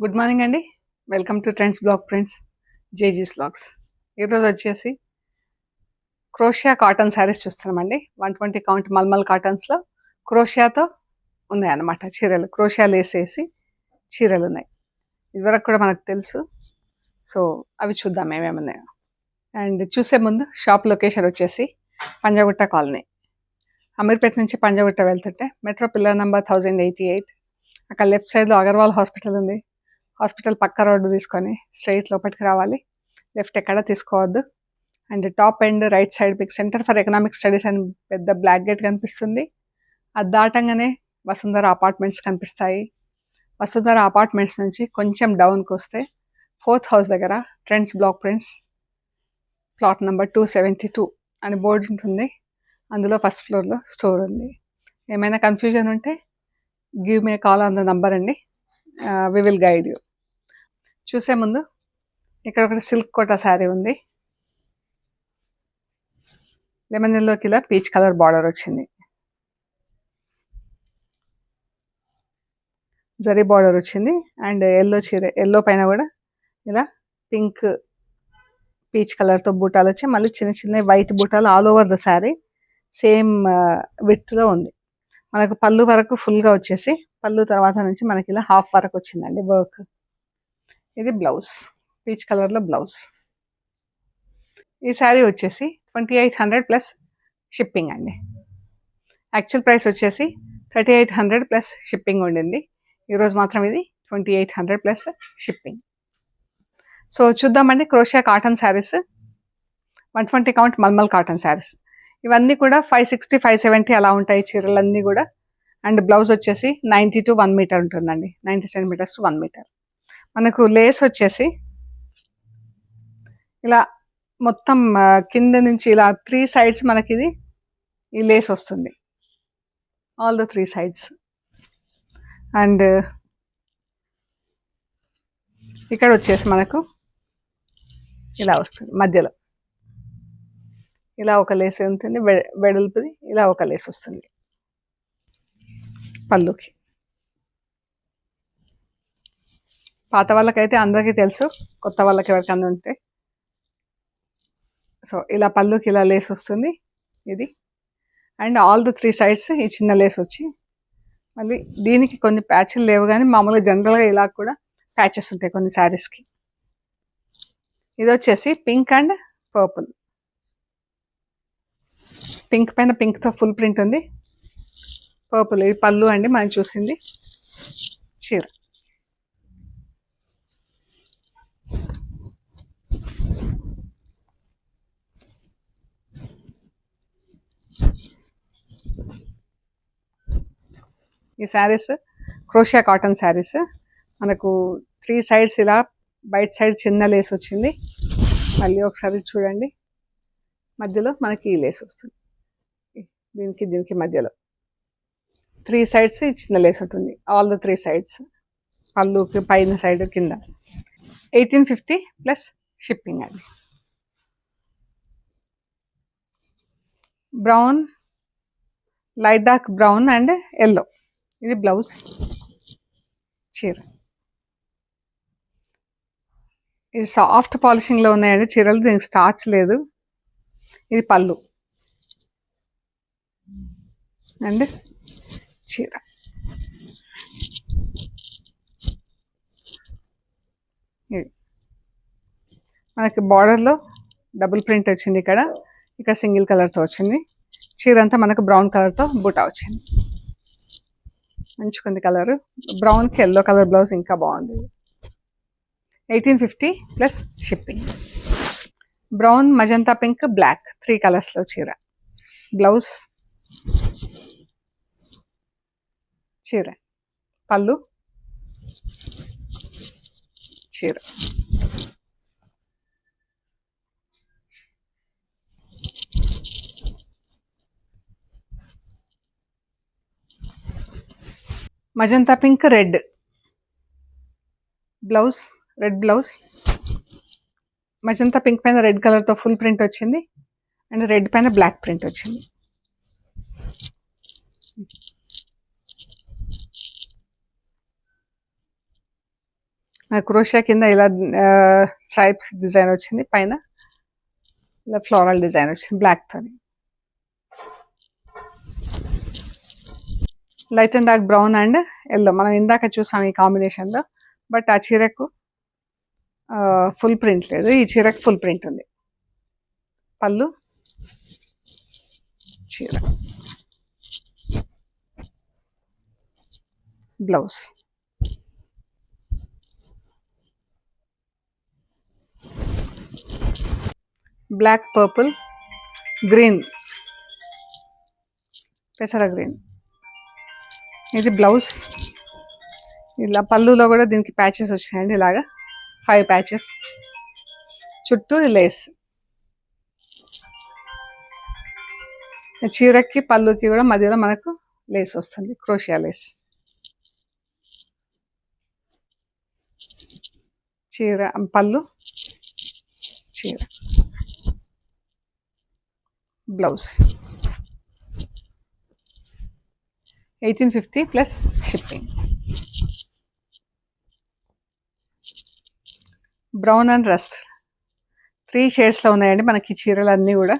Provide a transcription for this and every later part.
Good morning అండి. Welcome to trends blog prints జేజీస్ blogs. ఈరోజు వచ్చేసి క్రోషియా కాటన్ శారీస్ చూస్తున్నామండి. 120 కౌంట్ మల్మల్ కాటన్స్లో క్రోషియాతో ఉన్నాయన్నమాట చీరలు. క్రోషియా లేస్ వేసి చీరలు ఉన్నాయి. ఇదివరకు కూడా మనకు తెలుసు. సో అవి చూద్దాం ఏమేమి ఉన్నాయో. అండ్ చూసే ముందు షాప్ లొకేషన్ వచ్చేసి పంజాగుట్ట కాలనీ. అమీర్పేట నుంచి పంజాగుట్ట వెళ్తుంటే మెట్రో పిల్లర్ నెంబర్ 1088. అక్కడ లెఫ్ట్ సైడ్లో అగర్వాల్ హాస్పిటల్ ఉంది. హాస్పిటల్ పక్క రోడ్డు తీసుకొని స్ట్రైట్ లోపలికి రావాలి. లెఫ్ట్ ఎక్కడ తీసుకోవద్దు. And top end right side మీకు సెంటర్ ఫర్ ఎకనామిక్ స్టడీస్ అని పెద్ద బ్లాక్ గేట్ కనిపిస్తుంది. అది దాటంగానే వసుంధర అపార్ట్మెంట్స్ కనిపిస్తాయి. వసుంధర అపార్ట్మెంట్స్ నుంచి కొంచెం డౌన్కి వస్తే 4th హౌస్ దగ్గర trends block prints plot number 272 అని బోర్డు ఉంటుంది. అందులో ఫస్ట్ ఫ్లోర్లో స్టోర్ ఉంది. ఏమైనా కన్ఫ్యూజన్ ఉంటే give me call on the number అండి. We will guide you. చూసే ముందు ఇక్కడ ఒకటి సిల్క్ కోట శారీ ఉంది. లెమన్ ఎల్లోకి ఇలా పీచ్ కలర్ బార్డర్ వచ్చింది. జరీ బార్డర్ వచ్చింది. అండ్ ఎల్లో చీర, ఎల్లో పైన కూడా ఇలా పింక్ పీచ్ కలర్తో బూటాలు వచ్చి మళ్ళీ చిన్న చిన్న వైట్ బూటాలు all over the sari same విడ్త్లో ఉంది. మనకు పళ్ళు వరకు ఫుల్గా వచ్చేసి పళ్ళు తర్వాత నుంచి మనకి ఇలా హాఫ్ వరకు వచ్చిందండి వర్క్. ఇది బ్లౌజ్, పీచ్ కలర్లో బ్లౌజ్. ఈ శారీ వచ్చేసి 2800 ప్లస్ షిప్పింగ్ అండి. యాక్చువల్ ప్రైస్ వచ్చేసి 3800 ప్లస్ షిప్పింగ్ ఉండింది. ఈరోజు మాత్రం ఇది 2800 ప్లస్ షిప్పింగ్. సో చూద్దామండి crochet cotton saris, 120 count mulmul cotton saris. ఇవన్నీ కూడా 560, 570 అలా ఉంటాయి చీరలన్నీ కూడా. అండ్ బ్లౌజ్ వచ్చేసి 90 to 1 మీటర్ ఉంటుందండి. 90 సెంటీమీటర్స్ to 1 మీటర్. మనకు లేస్ వచ్చేసి ఇలా మొత్తం కింద నుంచి ఇలా 3 సైడ్స్ మనకి ఇది ఈ లేస్ వస్తుంది, ఆల్ ద 3 సైడ్స్. అండ్ ఇక్కడ వచ్చేసి మనకు ఇలా వస్తుంది, మధ్యలో ఇలా ఒక లేస్ ఉంటుంది, వెడల్పుది ఇలా ఒక లేస్ వస్తుంది పళ్ళుకి. పాత వాళ్ళకైతే అందరికీ తెలుసు, కొత్త వాళ్ళకి ఎవరికన్నా ఉంటే. సో ఇలా పళ్ళుకి ఇలా లేస్ వస్తుంది ఇది. అండ్ ఆల్ ద 3 సైడ్స్ ఈ చిన్న లేస్ వచ్చి మళ్ళీ దీనికి కొన్ని ప్యాచ్లు లేవు, కానీ మామూలుగా జనరల్గా ఇలా కూడా ప్యాచెస్ ఉంటాయి కొన్ని శారీస్కి. ఇది వచ్చేసి పింక్ అండ్ పర్పుల్. పింక్ పైన పింక్తో ఫుల్ ప్రింట్ ఉంది. పర్పుల్ ఇది పళ్ళు అండి మనం చూసింది. చీర ఈ శారీస్ క్రోషియా కాటన్ శారీస్. మనకు 3 సైడ్స్ ఇలా బయట సైడ్ చిన్న లేస్ వచ్చింది. మళ్ళీ ఒకసారి చూడండి, మధ్యలో మనకి ఈ లేస్ వస్తుంది. దీనికి మధ్యలో 3 సైడ్స్ ఈ చిన్న లేస్ ఉంటుంది, ఆల్ ద 3 సైడ్స్. పళ్ళుకి పైన సైడ్ కింద 1850 ప్లస్ షిప్పింగ్ అండి. Brown, light dark brown and yellow ఇది బ్లౌజ్. చీర ఇది సాఫ్ట్ పాలిషింగ్లో ఉన్నాయండి చీరలు, దీనికి స్టార్చ్ లేదు. ఇది పళ్ళు అండ్ చీర. ఇది మనకి బార్డర్లో డబుల్ ప్రింట్ వచ్చింది, ఇక్కడ సింగిల్ కలర్తో వచ్చింది. చీర అంతా మనకు బ్రౌన్ కలర్తో బూటా వచ్చింది. మంచుకుంది కలర్. బ్రౌన్కి ఎల్లో కలర్ బ్లౌజ్ ఇంకా బాగుంది. 1850 plus shipping. Brown, magenta pink, black 3 కలర్స్లో చీర. బ్లౌజ్, చీర, పళ్ళు, చీర. Magenta pink, red blouse, red blouse. Magenta pink పైన రెడ్ కలర్తో ఫుల్ ప్రింట్ వచ్చింది అండ్ రెడ్ పైన బ్లాక్ ప్రింట్ వచ్చింది. క్రోషియా కింద ఇలా స్ట్రైప్స్ డిజైన్ వచ్చింది, పైన ఇలా ఫ్లోరల్ డిజైన్ వచ్చింది బ్లాక్తో. Light and dark brown and yellow మనం ఇందాక చూసాం ఈ కాంబినేషన్లో. బట్ ఆ చీరకు ఫుల్ ప్రింట్ లేదు, ఈ చీరకు ఫుల్ ప్రింట్ ఉంది. పళ్ళు, చీర, బ్లౌజ్. బ్లాక్, పర్పుల్, గ్రీన్, పెసర గ్రీన్. ఇది బ్లౌజ్. ఇలా పళ్ళులో కూడా దీనికి ప్యాచెస్ వచ్చాయండి, ఇలాగా 5 ప్యాచెస్. చుట్టూ లేస్. చీరకి పళ్ళుకి కూడా మధ్యలో మనకు లేస్ వస్తుంది, క్రోషియా లేస్. చీర, పళ్ళు, చీర, blouse. 1850 plus shipping. Brown and rust 3 షేడ్స్లో ఉన్నాయండి మనకి చీరలు అన్నీ కూడా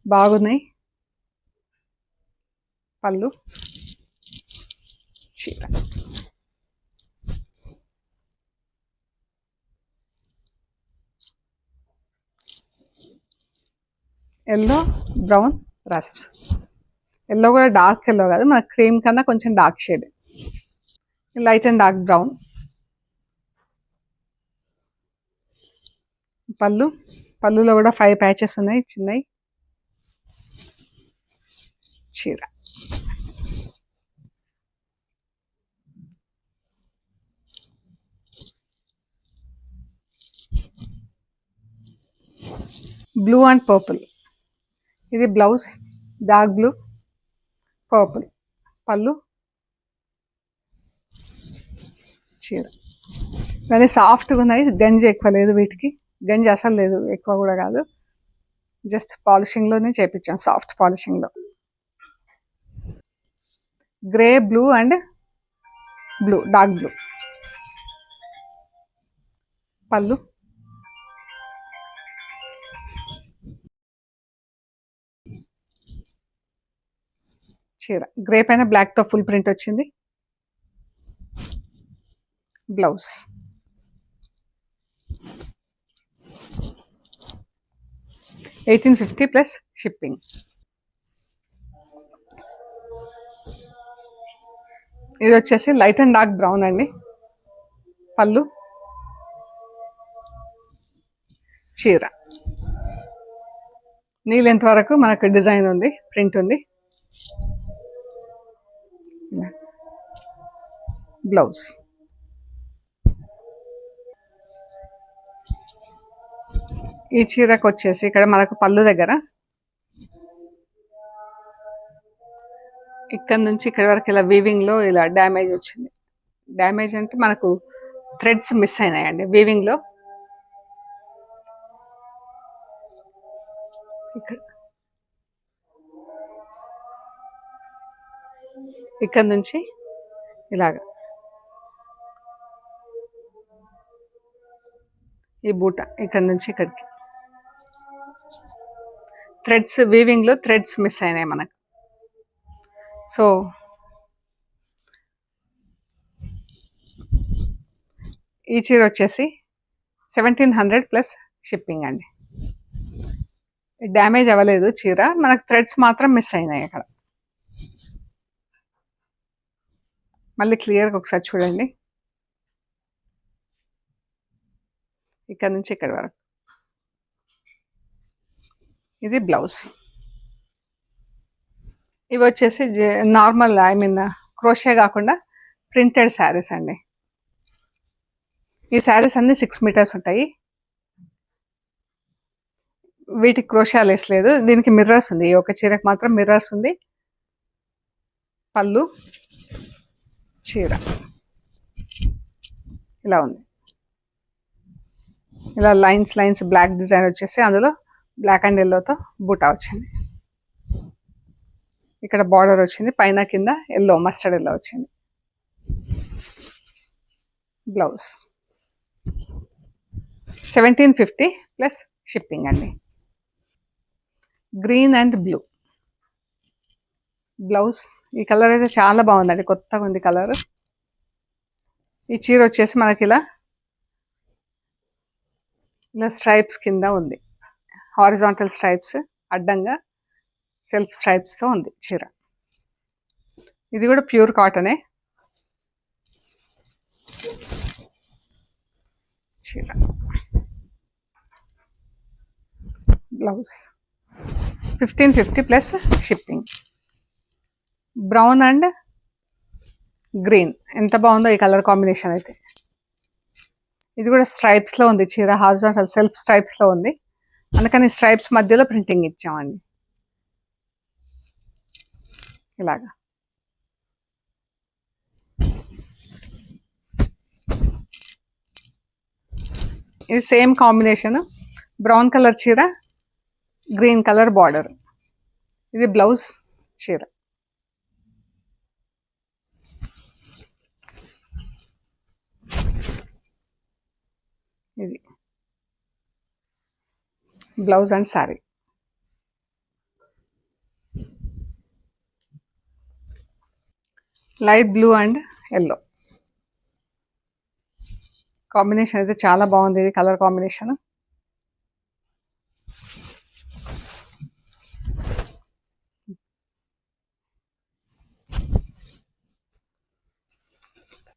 బాగున్నాయి. పళ్ళు, చీర. Yellow, brown, rust. ఎల్లో కూడా డార్క్ ఎల్లో కాదు, మన క్రీమ్ కన్నా కొంచెం dark shade. Light and dark brown. పళ్ళులో కూడా 5 ప్యాచెస్ ఉన్నాయి చిన్నవి. చీర, బ్లూ అండ్ పర్పుల్. ఇది బ్లౌజ్, డార్క్ బ్లూ, పర్పుల్. పళ్ళు, చీర. ఇవన్నీ సాఫ్ట్గా ఉన్నాయి, గంజి ఎక్కువ లేదు వీటికి, గంజి అసలు లేదు, ఎక్కువ కూడా కాదు, జస్ట్ పాలిషింగ్లోనే చేపించాం, సాఫ్ట్ పాలిషింగ్లో. Grey, blue and blue, dark blue. పళ్ళు, చీర. గ్రే పైన బ్లాక్తో ఫుల్ ప్రింట్ వచ్చింది. బ్లౌజ్. $1850 plus shipping. ఇది వచ్చేసి లైట్ అండ్ డార్క్ బ్రౌన్ అండి. పళ్ళు, చీర. నీ లెంత్ వరకు మనకు డిజైన్ ఉంది, ప్రింట్ ఉంది. బ్లౌజ్. ఈ చీరకు వచ్చేసి ఇక్కడ మనకు పళ్ళు దగ్గర ఇక్కడ నుంచి ఇక్కడ వరకు ఇలా వీవింగ్లో ఇలా డ్యామేజ్ వచ్చింది. డ్యామేజ్ అంటే మనకు థ్రెడ్స్ మిస్ అయినాయండి వీవింగ్లో. ఇక్కడ నుంచి ఇలాగా ఈ బూట ఇక్కడ నుంచి ఇక్కడికి థ్రెడ్స్, వీవింగ్లో థ్రెడ్స్ మిస్ అయినాయి మనకు. సో ఈ చీర వచ్చేసి 1700 ప్లస్ షిప్పింగ్ అండి. డ్యామేజ్ అవ్వలేదు చీర, మనకు థ్రెడ్స్ మాత్రం మిస్ అయినాయి అక్కడ. మళ్ళీ క్లియర్గా ఒకసారి చూడండి, ఇక్కడ నుంచి ఇక్కడ వరకు. ఇది బ్లౌజ్. ఇవి వచ్చేసి నార్మల్, ఐ మీన్ క్రోషియా కాకుండా ప్రింటెడ్ శారీస్ అండి. ఈ శారీస్ అన్ని 6 మీటర్స్ ఉంటాయి. వీటికి క్రోషియా లేస్ లేదు, దీనికి మిర్రర్స్ ఉంది. ఈ ఒక చీరకు మాత్రం మిర్రర్స్ ఉంది. పళ్ళు, చీర ఇలా ఉంది. ఇలా లైన్స్ లైన్స్ బ్లాక్ డిజైన్ వచ్చేసి అందులో బ్లాక్ అండ్ ఎల్లోతో బూటా వచ్చింది. ఇక్కడ బార్డర్ వచ్చింది, పైన కింద ఎల్లో, మస్టర్డ్ ఎల్లో వచ్చింది. బ్లౌజ్. 1750 ప్లస్ షిప్పింగ్ అండి. Green and blue blouse. ఈ కలర్ అయితే చాలా బాగుందండి, కొత్తగా ఉంది కలర్. ఈ చీర వచ్చేసి మనకి ఇలా స్ట్రైప్స్ కింద ఉంది, హారిజాంటల్ స్ట్రైప్స్, అడ్డంగా సెల్ఫ్ స్ట్రైప్స్తో ఉంది చీర. ఇది కూడా ప్యూర్ కాటనే చీర. Blouse 1550 plus shipping. Brown and green, ఎంత బాగుందో ఈ కలర్ కాంబినేషన్ అయితే. ఇది కూడా స్ట్రైప్స్లో ఉంది చీర, హారిజాంటల్ సెల్ఫ్ స్ట్రైప్స్లో ఉంది, అందుకని స్ట్రైప్స్ మధ్యలో ప్రింటింగ్ ఇచ్చామండి ఇలాగా. ఇది సేమ్ కాంబినేషన్, బ్రౌన్ కలర్ చీర, గ్రీన్ కలర్ బార్డర్. ఇది బ్లౌజ్ చీర. ఇది blouse and sari. Light blue and yellow combination అయితే చాలా బాగుంది ఇది colour combination.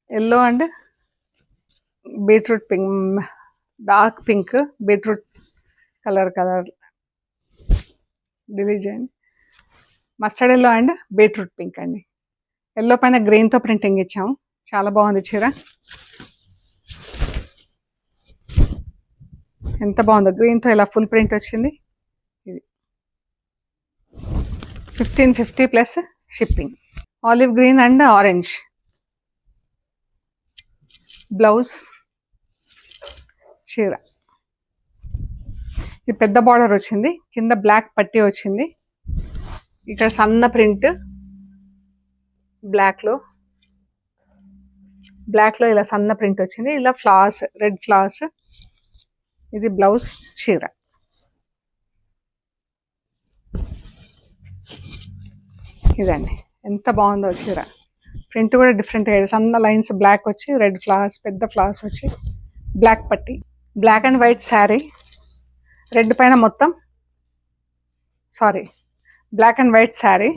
Yellow and beetroot pink, dark pink beetroot colour delete చేయండి. Mustard yellow and beetroot pink అండి. ఎల్లో పైన గ్రీన్తో ప్రింటింగ్ ఇచ్చాము, చాలా బాగుంది చీర. ఎంత బాగుందో, గ్రీన్తో ఇలా ఫుల్ ప్రింట్ వచ్చింది. ఇది 1550 plus shipping. Olive green and orange blouse చీర. ఇది పెద్ద బార్డర్ వచ్చింది, కింద బ్లాక్ పట్టీ వచ్చింది, ఇక్కడ సన్న ప్రింట్ బ్లాక్లో ఇలా సన్న ప్రింట్ వచ్చింది, ఇలా ఫ్లవర్స్, రెడ్ ఫ్లవర్స్. ఇది బ్లౌజ్ చీర. ఇదండి, ఎంత బాగుందో చీర. ప్రింట్ కూడా డిఫరెంట్, సన్న లైన్స్ బ్లాక్ వచ్చి, రెడ్ ఫ్లవర్స్, పెద్ద ఫ్లవర్స్ వచ్చి, బ్లాక్ పట్టీ. Black and white sari, red పైన మొత్తం, black and white sari,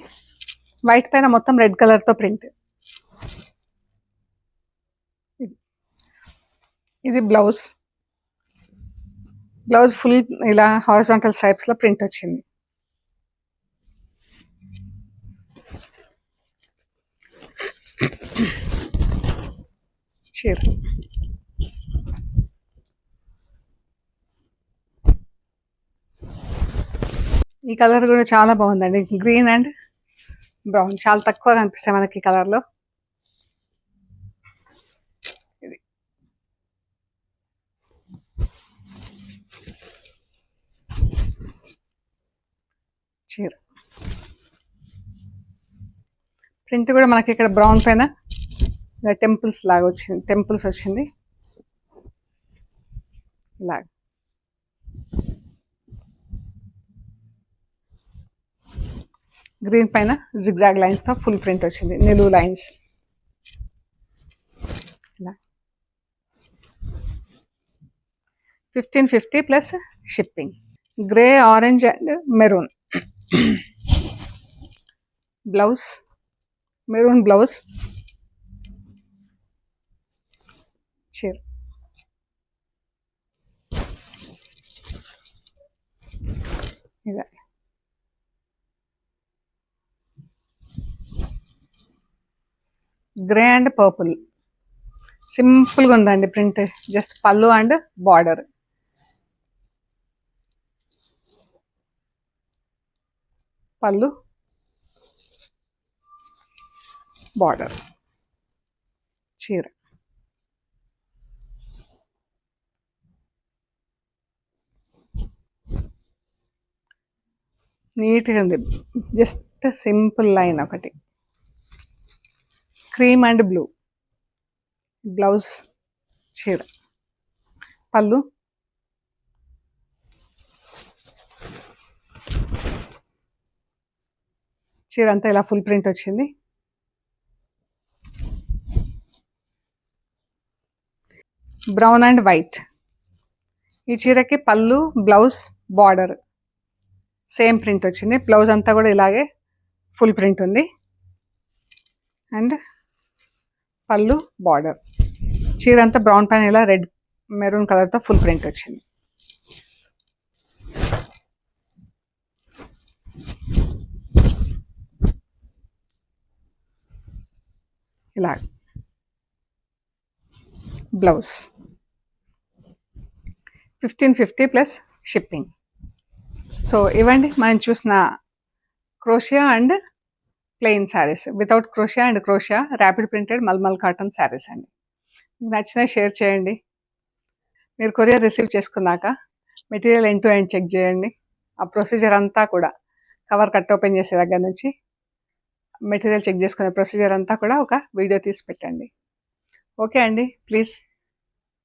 white పైన మొత్తం రెడ్ కలర్తో ప్రింట్. ఇది బ్లౌజ్ ఫుల్ ఇలా హారిజాంటల్ స్ట్రైప్స్లో ప్రింట్ వచ్చింది. చీర. ఈ కలర్ కూడా చాలా బాగుందండి, గ్రీన్ అండ్ బ్రౌన్. చాలా తక్కువ కనిపిస్తాయి మనకి ఈ కలర్లో. ఇది చీర. ప్రింట్ కూడా మనకి ఇక్కడ బ్రౌన్ పైన టెంపుల్స్ లాగా వచ్చింది, టెంపుల్స్ వచ్చింది ఇలాగ. గ్రీన్ పైన జిగ్జాగ్ లైన్స్తో ఫుల్ ప్రింట్ వచ్చింది, నిలువు లైన్స్ ఇలా. 1550 plus shipping. Grey, orange and maroon blouse, maroon blouse చీర. ఇదే గ్రే అండ్ పర్పుల్, సింపుల్గా ఉందండి ప్రింట్, జస్ట్ పళ్ళు అండ్ బార్డర్. పళ్ళు, బార్డర్ చీర. నీట్గా ఉంది, జస్ట్ సింపుల్ లైన్ ఒకటి. క్రీమ్ అండ్ బ్లూ బ్లౌజ్ చీర. పళ్ళు చీర అంతా ఇలా ఫుల్ ప్రింట్ వచ్చింది. Brown and white. ఈ చీరకి పళ్ళు, బ్లౌజ్, బార్డర్ సేమ్ ప్రింట్ వచ్చింది. బ్లౌజ్ అంతా కూడా ఇలాగే ఫుల్ ప్రింట్ ఉంది. అండ్ పళ్ళు, బార్డర్. చీర అంతా బ్రౌన్ పైన ఇలా రెడ్ మెరూన్ కలర్తో ఫుల్ ప్రింట్ వచ్చింది. ఇలా బ్లౌజ్ 1550 ప్లస్ షిప్పింగ్. సో ఇవ్వండి మనం చూసిన crochet and plain saris, without crochet and crochet rapid printed mulmul cotton saris అండి. మీకు నచ్చినా షేర్ చేయండి. మీరు కొరియర్ రిసీవ్ చేసుకున్నాక material end to end check చేయండి. ఆ ప్రొసీజర్ అంతా కూడా కవర్ కట్ ఓపెన్ చేసే దగ్గర నుంచి మెటీరియల్ చెక్ చేసుకునే ప్రొసీజర్ అంతా కూడా ఒక వీడియో తీసి పెట్టండి. ఓకే అండి, ప్లీజ్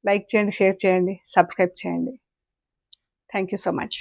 లైక్ చేయండి, షేర్ చేయండి, సబ్స్క్రైబ్ చేయండి. Thank you so much.